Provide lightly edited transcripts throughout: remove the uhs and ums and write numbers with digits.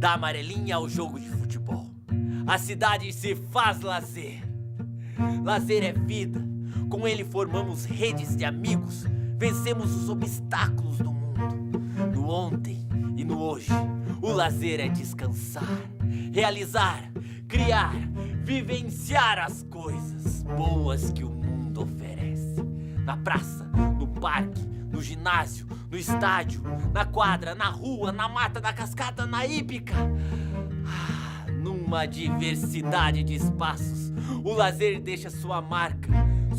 Da amarelinha ao jogo de futebol, a cidade se faz lazer. Lazer é vida, com ele formamos redes de amigos, vencemos os obstáculos do mundo. No ontem e no hoje, o lazer é descansar, realizar, criar, vivenciar as coisas boas que o mundo oferece. Na praça, no parque, no ginásio, no estádio, na quadra, na rua, na mata, na cascata, na hípica. Numa diversidade de espaços, o lazer deixa sua marca,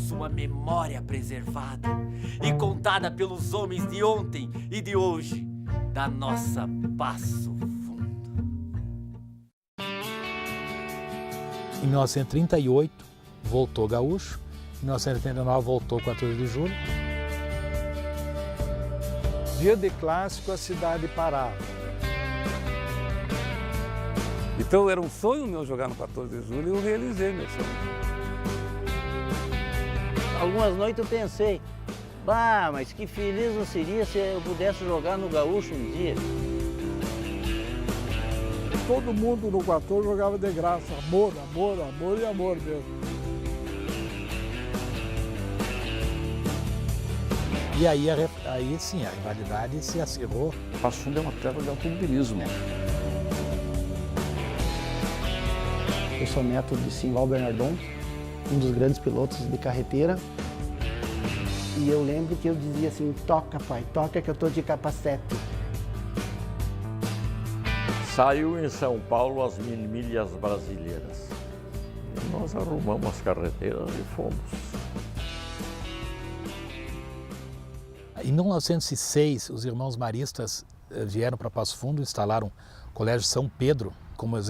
sua memória preservada e contada pelos homens de ontem e de hoje, da nossa Passo Fundo. Em 1938, voltou Gaúcho. Em 1939, voltou 14 de julho. Dia de clássico, a cidade parava. Então era um sonho meu jogar no 14 de julho e eu realizei meu sonho. Algumas noites eu pensei, bah, mas que feliz eu seria se eu pudesse jogar no Gaúcho um dia. Todo mundo no 14 jogava de graça, amor, amor, amor e amor mesmo. E aí sim, a rivalidade se acirrou. Passo Fundo é uma terra de automobilismo. Eu sou neto de Simval Bernardon, um dos grandes pilotos de carreteira. E eu lembro que eu dizia assim, toca pai, toca que eu tô de capacete. Saiu em São Paulo as 1000 milhas brasileiras. E nós arrumamos as carreteiras e fomos. Em 1906, os irmãos maristas vieram para Passo Fundo, instalaram o Colégio São Pedro. Como eles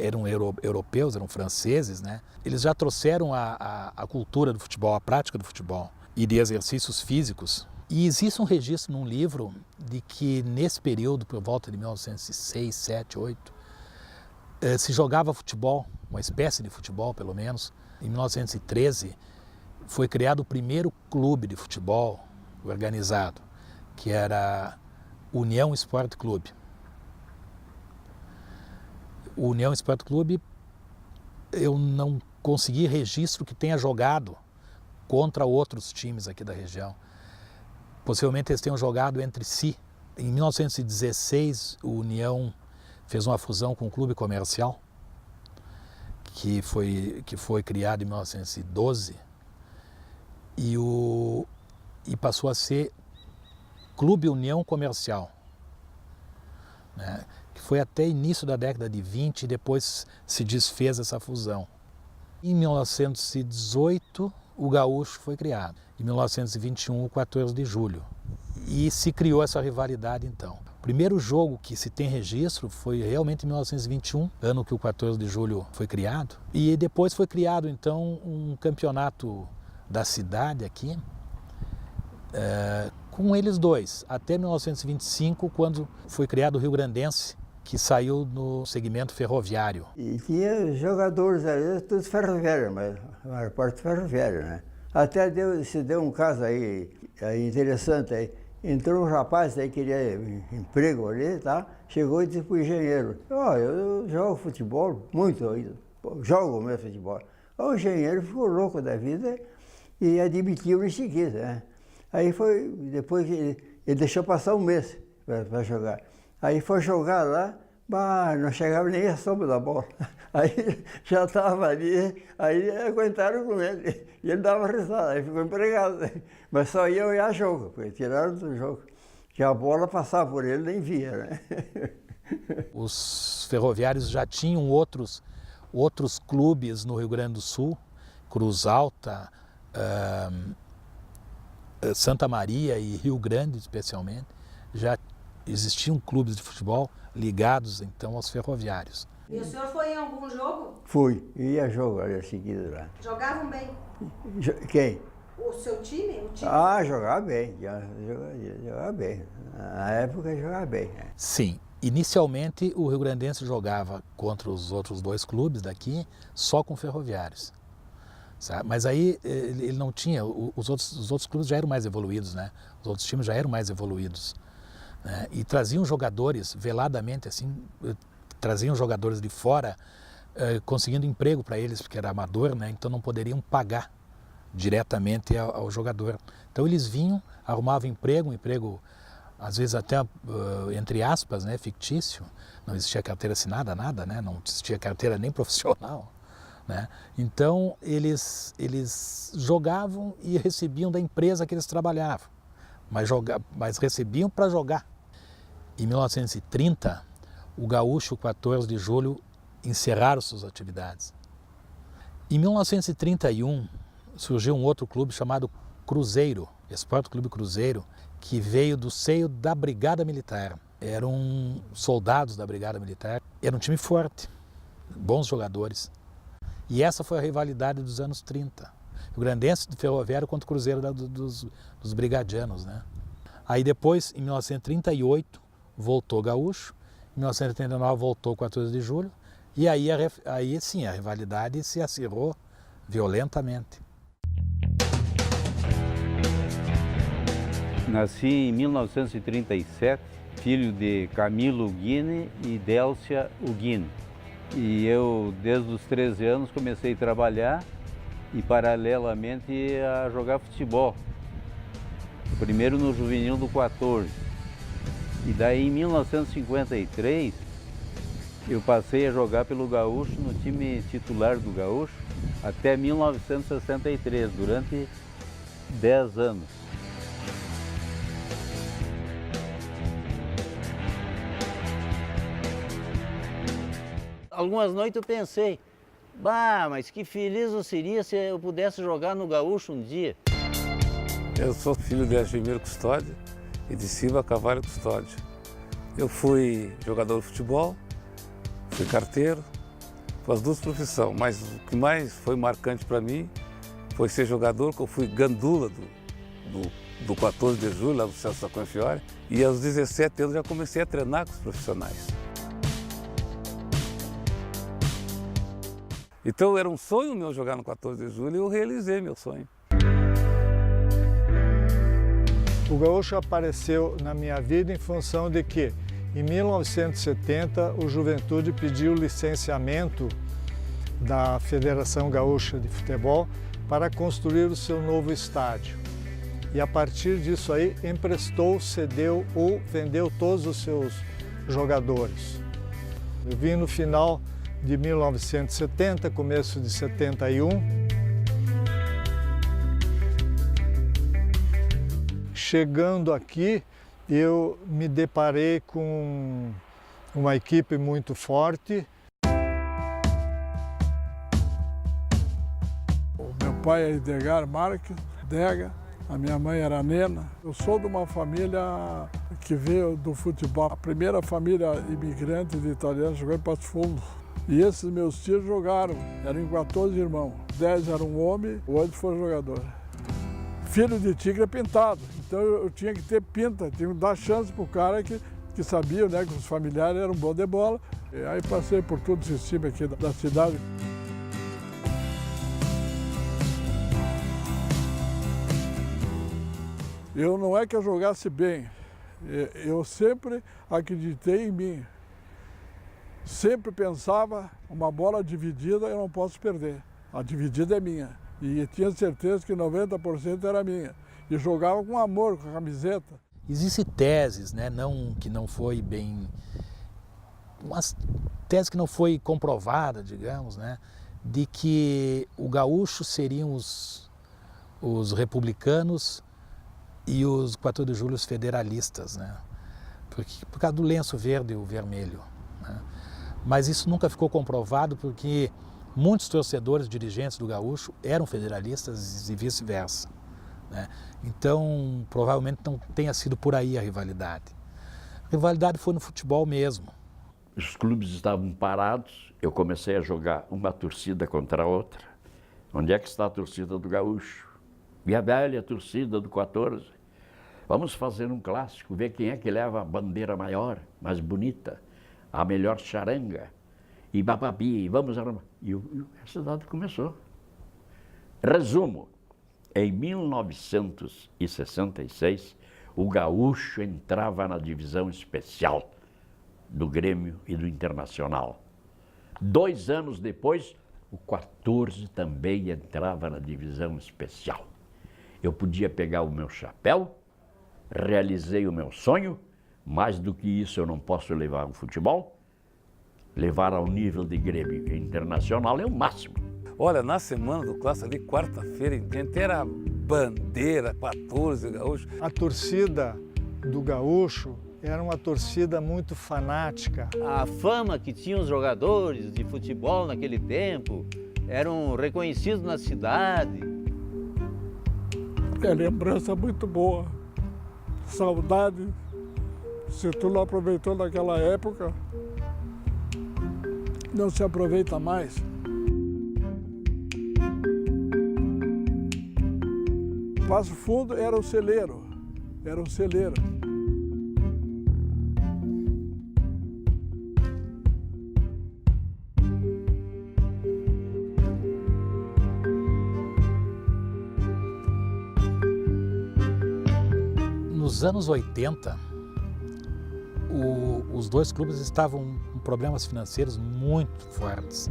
eram europeus, eram franceses, né? Eles já trouxeram a cultura do futebol, a prática do futebol e de exercícios físicos. E existe um registro num livro de que nesse período, por volta de 1906, 7, 8, se jogava futebol, uma espécie de futebol pelo menos. Em 1913 foi criado o primeiro clube de futebol organizado, que era União Esporte Clube. O União Esporte Clube, eu não consegui registro que tenha jogado contra outros times aqui da região. Possivelmente eles tenham jogado entre si. Em 1916, o União fez uma fusão com o Clube Comercial, que foi criado em 1912, e passou a ser Clube União Comercial, né? Que foi até início da década de 20 e depois se desfez essa fusão. Em 1918, o Gaúcho foi criado. Em 1921, o 14 de julho. E se criou essa rivalidade então. O primeiro jogo que se tem registro foi realmente em 1921, ano que o 14 de julho foi criado. E depois foi criado então um campeonato da cidade aqui, com eles dois, até 1925, quando foi criado o Rio Grandense, que saiu no segmento ferroviário. E tinha jogadores ali, todos ferroviários, mas a maior parte ferroviária, né? Até se deu um caso aí interessante aí. Entrou um rapaz aí, queria emprego ali, tá? Chegou e disse pro engenheiro, eu jogo futebol, muito, jogo mesmo futebol. O engenheiro ficou louco da vida e admitiu em seguida, né? Aí foi, depois ele deixou passar um mês para jogar. Aí foi jogar lá, não chegava nem a sombra da bola. Aí já estava ali, aí aguentaram com ele. E ele dava risada, aí ficou empregado. Mas só ia olhar jogo, porque tiraram do jogo. Que a bola passava por ele, nem via, né? Os ferroviários já tinham outros clubes no Rio Grande do Sul, Cruz Alta, Santa Maria e Rio Grande especialmente, já existiam clubes de futebol ligados então aos ferroviários. E o senhor foi em algum jogo? Fui, ia jogo ali seguido lá. Jogavam bem? Quem? O seu time? O time? Jogava bem, jogava bem. Na época jogava bem. Né? Sim, inicialmente o Rio Grandense jogava contra os outros dois clubes daqui, só com ferroviários. Sabe? Mas aí ele não tinha, os outros clubes já eram mais evoluídos, né? Os outros times já eram mais evoluídos. Né? E traziam jogadores veladamente, assim, traziam jogadores de fora, conseguindo emprego para eles, porque era amador, né? Então não poderiam pagar diretamente ao jogador. Então eles vinham, arrumavam emprego, um emprego às vezes até, entre aspas, né, fictício. Não existia carteira assinada, nada, né? Não existia carteira nem profissional, né? Então eles jogavam e recebiam da empresa que eles trabalhavam, mas recebiam para jogar. Em 1930, o Gaúcho, 14 de julho, encerraram suas atividades. Em 1931, surgiu um outro clube chamado Cruzeiro, Esporte Clube Cruzeiro, que veio do seio da Brigada Militar. Eram soldados da Brigada Militar, era um time forte, bons jogadores. E essa foi a rivalidade dos anos 30. O Grandense do Ferroviário contra o Cruzeiro dos Brigadianos, né? Aí depois, em 1938, voltou o Gaúcho, em 1939 voltou o 14 de julho, e aí sim, a rivalidade se acirrou violentamente. Nasci em 1937, filho de Camilo Ughini e Délcia Ughini. E eu, desde os 13 anos, comecei a trabalhar e, paralelamente, a jogar futebol. Primeiro no juvenil do 14. E daí, em 1953, eu passei a jogar pelo Gaúcho, no time titular do Gaúcho, até 1963, durante 10 anos. Algumas noites eu pensei, mas que feliz eu seria se eu pudesse jogar no Gaúcho um dia. Eu sou filho de Argemiro Custódio e de Silva Carvalho Custódio. Eu fui jogador de futebol, fui carteiro, com as duas profissões, mas o que mais foi marcante para mim foi ser jogador, que eu fui gandula do 14 de julho, lá do Celso da Confiore, e aos 17 anos já comecei a treinar com os profissionais. Então era um sonho meu jogar no 14 de julho e eu realizei meu sonho. O Gaúcho apareceu na minha vida em função de que, em 1970, o Juventude pediu licenciamento da Federação Gaúcha de Futebol para construir o seu novo estádio. E a partir disso aí, emprestou, cedeu ou vendeu todos os seus jogadores. Eu vim no final de 1970, começo de 71. Chegando aqui, eu me deparei com uma equipe muito forte. O meu pai é Edgar Marques, Dega, a minha mãe era Nena. Eu sou de uma família que veio do futebol. A primeira família imigrante de italianos jogou em Passo Fundo. E esses meus tios jogaram, eram em 14 irmãos. 10 eram homem, 8 foram jogadores. Filho de tigre é pintado, então eu tinha que ter pinta, tinha que dar chance para o cara que sabia, né, que os familiares eram bons de bola. E aí passei por todo esse time aqui da cidade. Eu não é que eu jogasse bem, eu sempre acreditei em mim. Sempre pensava, uma bola dividida eu não posso perder, a dividida é minha. E tinha certeza que 90% era minha. E jogava com amor, com a camiseta. Existem teses, né, que não foi bem... Uma tese que não foi comprovada, digamos, né, de que o Gaúcho seriam os republicanos e os 14 de julho os federalistas, né, por causa do lenço verde e o vermelho, né. Mas isso nunca ficou comprovado porque muitos torcedores, dirigentes do Gaúcho eram federalistas e vice-versa, né? Então, provavelmente não tenha sido por aí a rivalidade. A rivalidade foi no futebol mesmo. Os clubes estavam parados, eu comecei a jogar uma torcida contra a outra. Onde é que está a torcida do Gaúcho? E a velha torcida do 14? Vamos fazer um clássico, ver quem é que leva a bandeira maior, mais bonita, a melhor charanga. E bababi, vamos arrumar. E a cidade começou. Resumo, em 1966, o Gaúcho entrava na divisão especial. do Grêmio e do Internacional. 2 anos depois, o 14 também entrava na divisão especial. Eu podia pegar o meu chapéu, realizei o meu sonho, mais do que isso eu não posso levar o futebol, levar ao nível de Grêmio e Internacional é o máximo. Olha, na semana do clássico ali, quarta-feira em diante, era bandeira, 14 gaúchos. A torcida do Gaúcho era uma torcida muito fanática. A fama que tinham os jogadores de futebol naquele tempo eram reconhecidos na cidade. É lembrança muito boa, saudade. Se tu não aproveitou naquela época, não se aproveita mais. Passo Fundo era um celeiro, Nos anos 80, os dois clubes estavam com problemas financeiros muito fortes.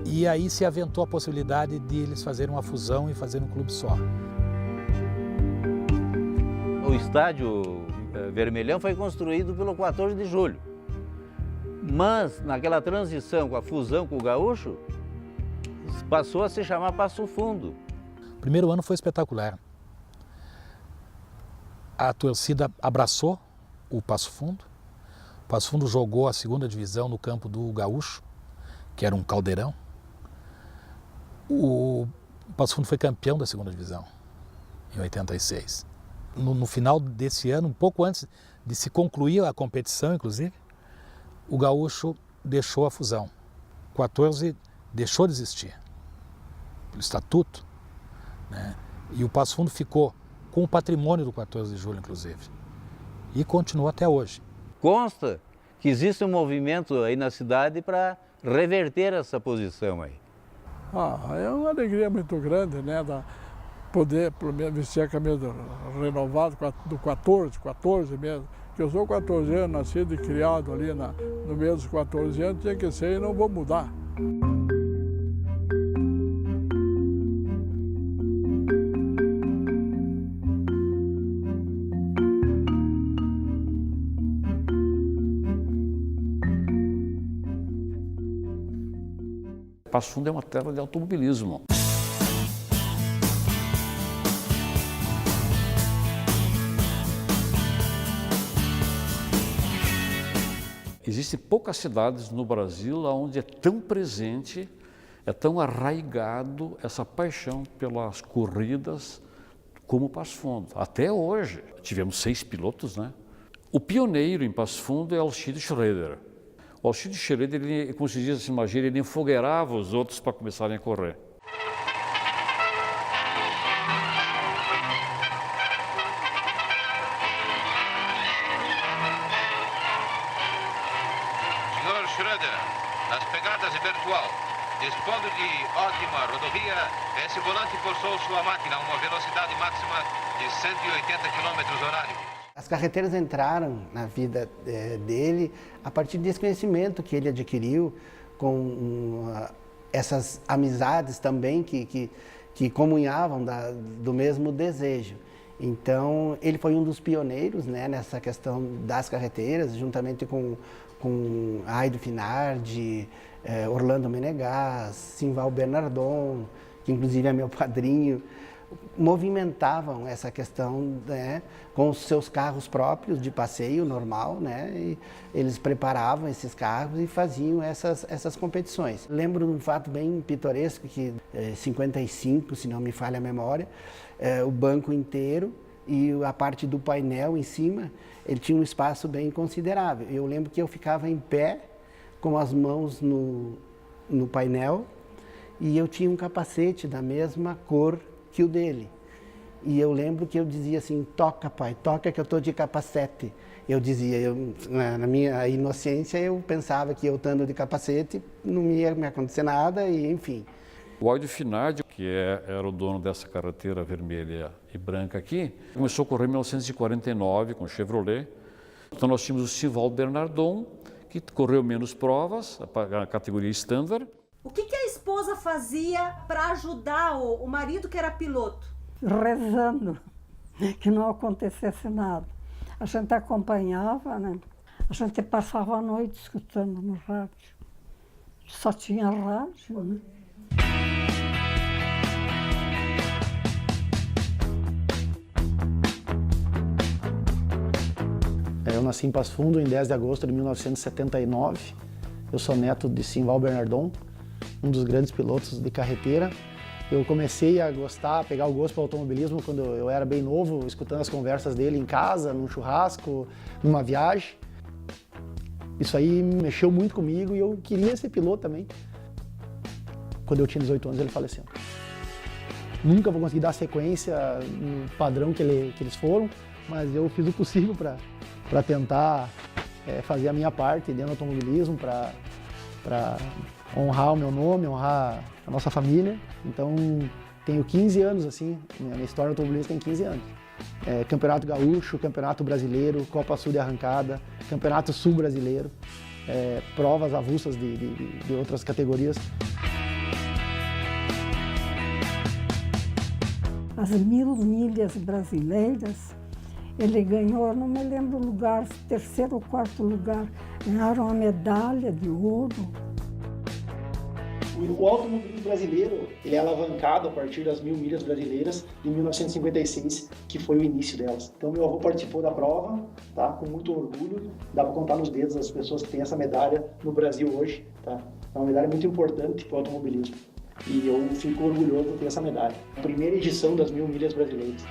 E aí se aventou a possibilidade de eles fazerem uma fusão e fazerem um clube só. O estádio Vermelhão foi construído pelo 14 de julho. Mas, naquela transição com a fusão com o Gaúcho, passou a se chamar Passo Fundo. O primeiro ano foi espetacular. A torcida abraçou o Passo Fundo. O Passo Fundo jogou a segunda divisão no campo do Gaúcho, que era um caldeirão. O Passo Fundo foi campeão da segunda divisão, em 86. No final desse ano, um pouco antes de se concluir a competição, inclusive, o Gaúcho deixou a fusão. O 14 deixou de existir, pelo estatuto, né? E o Passo Fundo ficou com o patrimônio do 14 de julho, inclusive. E continua até hoje. Consta que existe um movimento aí na cidade para reverter essa posição aí. É uma alegria muito grande, né? Poder, pelo menos, vestir a camisa renovada do 14 mesmo. Porque eu sou 14 anos, nascido e criado ali no meio dos 14 anos, tinha que ser e não vou mudar. Passo Fundo é uma terra de automobilismo. Existem poucas cidades no Brasil onde é tão presente, é tão arraigado essa paixão pelas corridas como Passo Fundo. Até hoje, tivemos 6 pilotos, né? O pioneiro em Passo Fundo é Alcide Schroeder. O Alcide Schroeder, ele, como se diz assim, magia, ele enfogueirava os outros para começarem a correr. Senhor Schroeder, nas pegadas de Bertual, dispondo de ótima rodovia, esse volante forçou sua máquina a uma velocidade máxima de 180 km/h. As carreteiras entraram na vida dele a partir desse conhecimento que ele adquiriu com essas amizades também que comunhavam do mesmo desejo. Então, ele foi um dos pioneiros, né, nessa questão das carreteiras, juntamente com Aido Finardi, Orlando Menegas, Simval Bernardon, que inclusive é meu padrinho, movimentavam essa questão, né, com os seus carros próprios de passeio normal, né, e eles preparavam esses carros e faziam essas competições. Lembro de um fato bem pitoresco que em 55, se não me falha a memória, o banco inteiro e a parte do painel em cima, ele tinha um espaço bem considerável. Eu lembro que eu ficava em pé com as mãos no painel e eu tinha um capacete da mesma cor que o dele. E eu lembro que eu dizia assim, toca pai, toca que eu estou de capacete. Eu dizia, na minha inocência, eu pensava que eu estando de capacete não ia me acontecer nada e enfim. O Aido Finardi, que era o dono dessa carreteira vermelha e branca aqui, começou a correr em 1949 com Chevrolet. Então nós tínhamos o Simval Bernardon, que correu menos provas, a categoria standard. O que a esposa fazia para ajudar o marido que era piloto? Rezando que não acontecesse nada. A gente acompanhava, né? A gente passava a noite escutando no rádio. Só tinha rádio, né? Eu nasci em Passo Fundo em 10 de agosto de 1979. Eu sou neto de Simval Bernardon, um dos grandes pilotos de carreteira. Eu comecei a gostar, a pegar o gosto pelo automobilismo quando eu era bem novo, escutando as conversas dele em casa, num churrasco, numa viagem. Isso aí mexeu muito comigo e eu queria ser piloto também. Quando eu tinha 18 anos, ele faleceu. Nunca vou conseguir dar sequência no padrão que eles foram, mas eu fiz o possível para tentar fazer a minha parte dentro do automobilismo, para honrar o meu nome, honrar a nossa família. Então, tenho 15 anos, assim, minha história automobilística tem 15 anos. Campeonato Gaúcho, Campeonato Brasileiro, Copa Sul de Arrancada, Campeonato Sul Brasileiro, provas avulsas de outras categorias. As 1000 milhas brasileiras, ele ganhou, não me lembro o lugar, terceiro ou quarto lugar, ganharam uma medalha de ouro. O automobilismo brasileiro, ele é alavancado a partir das 1000 milhas brasileiras de 1956, que foi o início delas. Então, meu avô participou da prova, tá? Com muito orgulho. Dá para contar nos dedos as pessoas que têm essa medalha no Brasil hoje, tá? É uma medalha muito importante para o automobilismo. E eu fico orgulhoso de ter essa medalha. A primeira edição das 1000 milhas brasileiras.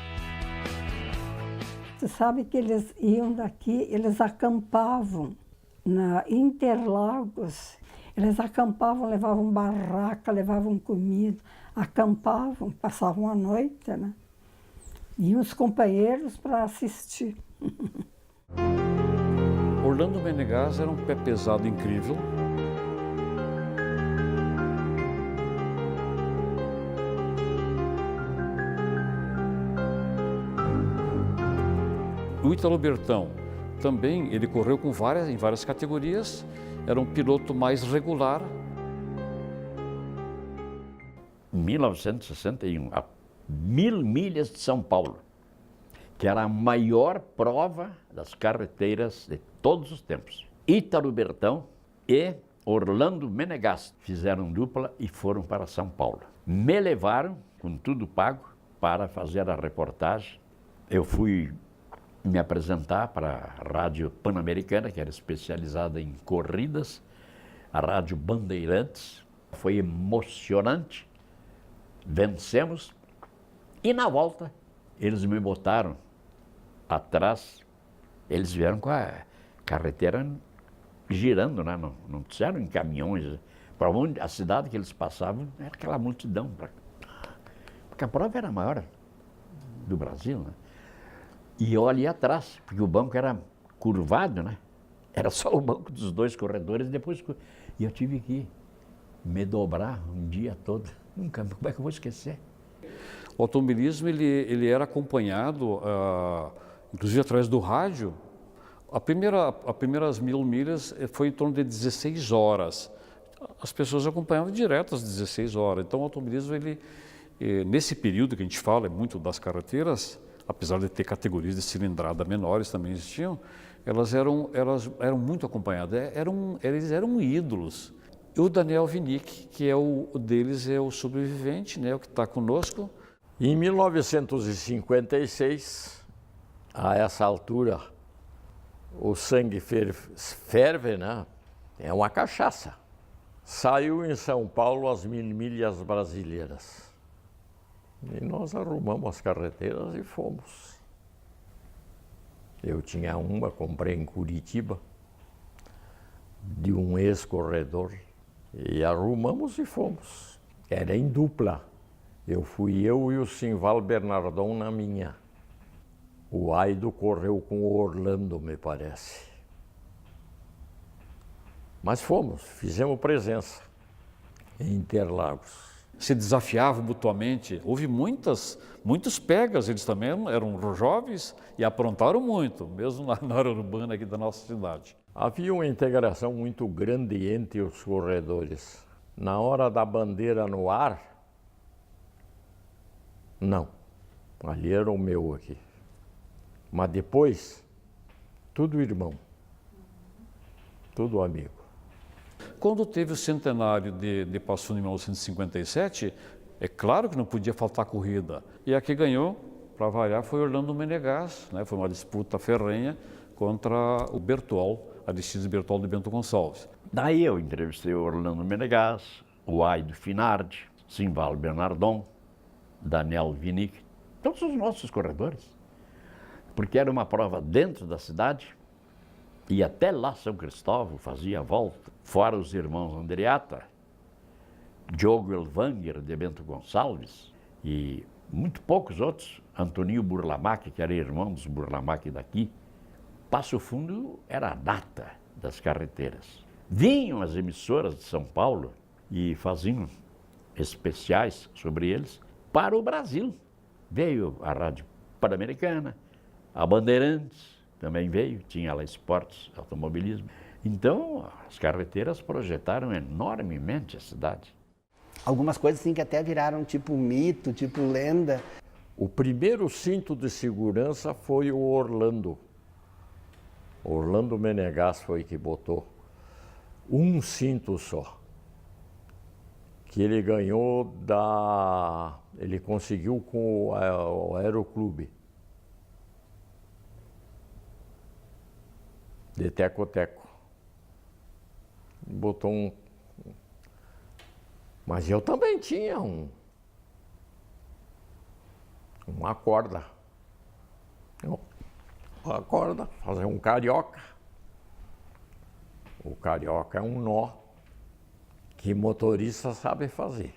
Você sabe que eles iam daqui, eles acampavam na Interlagos. Eles acampavam, levavam barraca, levavam comida, acampavam, passavam a noite, né? E os companheiros para assistir. Orlando Menegas era um pé pesado incrível. O Ítalo Bertão também, ele correu em várias categorias, era um piloto mais regular. Em 1961, a 1000 milhas de São Paulo, que era a maior prova das carreteiras de todos os tempos. Ítalo Bertão e Orlando Menegas fizeram dupla e foram para São Paulo. Me levaram, com tudo pago, para fazer a reportagem. Eu fui me apresentar para a Rádio Pan-Americana, que era especializada em corridas, a Rádio Bandeirantes. Foi emocionante, vencemos e na volta eles me botaram atrás, eles vieram com a carreteira girando, né? Não disseram em caminhões, para onde a cidade que eles passavam era aquela multidão, porque a prova era a maior do Brasil, né? E eu ali atrás, porque o banco era curvado, né? Era só o banco dos dois corredores, e eu tive que me dobrar um dia todo. Nunca, como é que eu vou esquecer? O automobilismo, ele era acompanhado, inclusive através do rádio. As primeiras 1000 milhas foi em torno de 16 horas. As pessoas acompanhavam direto às 16 horas. Então o automobilismo, nesse período que a gente fala, muito das carreteiras, apesar de ter categorias de cilindrada menores também existiam, elas eram muito acompanhadas, eles eram ídolos. E o Daniel Vinick, que o deles é o sobrevivente, né, o que está conosco. Em 1956, a essa altura, o sangue ferve, né? É uma cachaça. Saiu em São Paulo as 1000 milhas brasileiras. E nós arrumamos as carreteiras e fomos. Eu tinha uma, comprei em Curitiba, de um ex-corredor, e arrumamos e fomos. Era em dupla. Fui eu e o Simval Bernardon na minha. O Aido correu com o Orlando, me parece. Mas fomos, fizemos presença em Interlagos. se desafiavam mutuamente. Houve muitos pegas, eles também eram jovens e aprontaram muito, mesmo na área urbana aqui da nossa cidade. Havia uma integração muito grande entre os corredores. Na hora da bandeira no ar, não. Ali era o meu aqui. Mas depois, tudo irmão. Tudo amigo. Quando teve o centenário de Passo Fundo em 1957, é claro que não podia faltar corrida. E a que ganhou, para variar, foi Orlando Menegas, né? Foi uma disputa ferrenha contra o Bertol, Aristides Bertol de Bento Gonçalves. Daí eu entrevistei o Orlando Menegas, o Aido Finardi, Simval Bernardon, Daniel Vinick, todos os nossos corredores. Porque era uma prova dentro da cidade, e até lá São Cristóvão fazia a volta, fora os irmãos Andreata, Diogo Elvanger de Bento Gonçalves e muito poucos outros, Antoninho Burlamac, que era irmão dos Burlamac daqui. Passo Fundo era a data das carreteiras. Vinham as emissoras de São Paulo e faziam especiais sobre eles para o Brasil. Veio a Rádio Pan-Americana, a Bandeirantes também veio, tinha lá esportes, automobilismo. Então, as carreteiras projetaram enormemente a cidade. Algumas coisas assim que até viraram tipo mito, tipo lenda. O primeiro cinto de segurança foi o Orlando. Orlando Menegas foi que botou um cinto só. Que ele ganhou ele conseguiu com o Aeroclube. De teco-teco. Botou um... Mas eu também tinha uma corda. Uma corda, fazer um carioca. O carioca é um nó que motorista sabe fazer.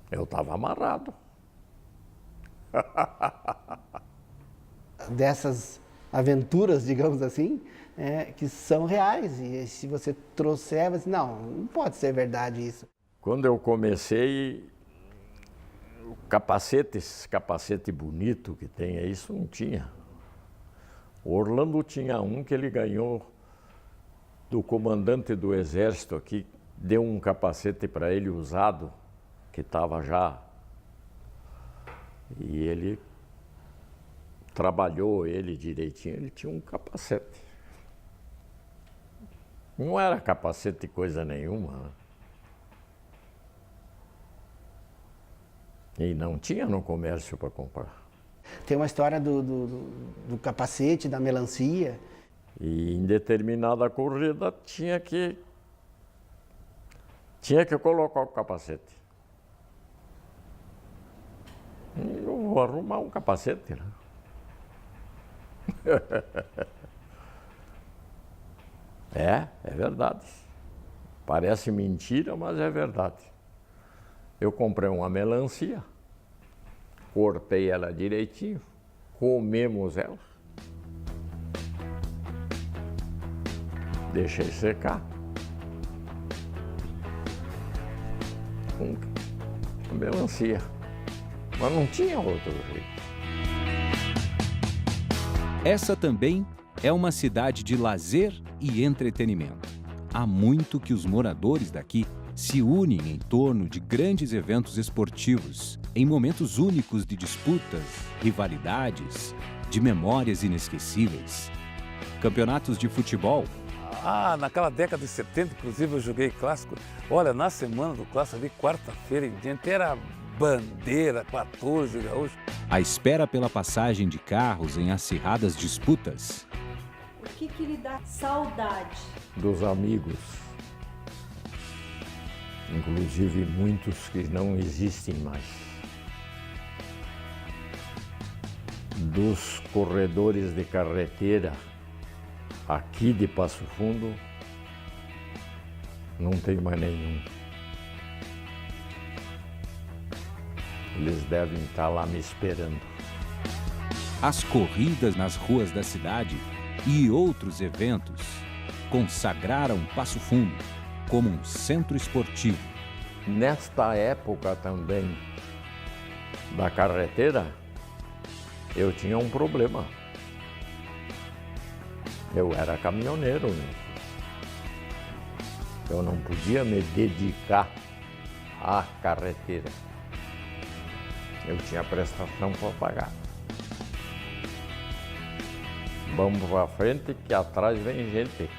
Eu estava amarrado. Dessas aventuras, digamos assim, que são reais. E se você trouxer, você, não pode ser verdade isso. Quando eu comecei, o capacete, esse capacete bonito que tem, isso não tinha. O Orlando tinha um que ele ganhou do comandante do exército aqui, deu um capacete para ele usado, que estava já, e ele trabalhou ele direitinho, ele tinha um capacete. Não era capacete coisa nenhuma, né? E não tinha no comércio para comprar. Tem uma história do capacete, da melancia. E em determinada corrida tinha que colocar o capacete. Eu vou arrumar um capacete, né? É verdade. Parece mentira, mas é verdade. Eu comprei uma melancia, cortei ela direitinho, comemos ela, deixei secar. Com melancia. Mas não tinha outro jeito. Essa também é uma cidade de lazer e entretenimento. Há muito que os moradores daqui se unem em torno de grandes eventos esportivos, em momentos únicos de disputas, rivalidades, de memórias inesquecíveis. Campeonatos de futebol. Naquela década de 70, inclusive, eu joguei clássico. Olha, na semana do clássico, ali, quarta-feira em diante, era bandeira, 14 gaúchos. A espera pela passagem de carros em acirradas disputas. O que lhe dá saudade? Dos amigos. Inclusive muitos que não existem mais. Dos corredores de carreteira aqui de Passo Fundo, não tem mais nenhum. Eles devem estar lá me esperando. As corridas nas ruas da cidade e outros eventos consagraram Passo Fundo como um centro esportivo. Nesta época também da carreteira, eu tinha um problema. Eu era caminhoneiro, né? Eu não podia me dedicar à carreteira. Eu tinha prestação para pagar. Vamos para frente que atrás vem gente.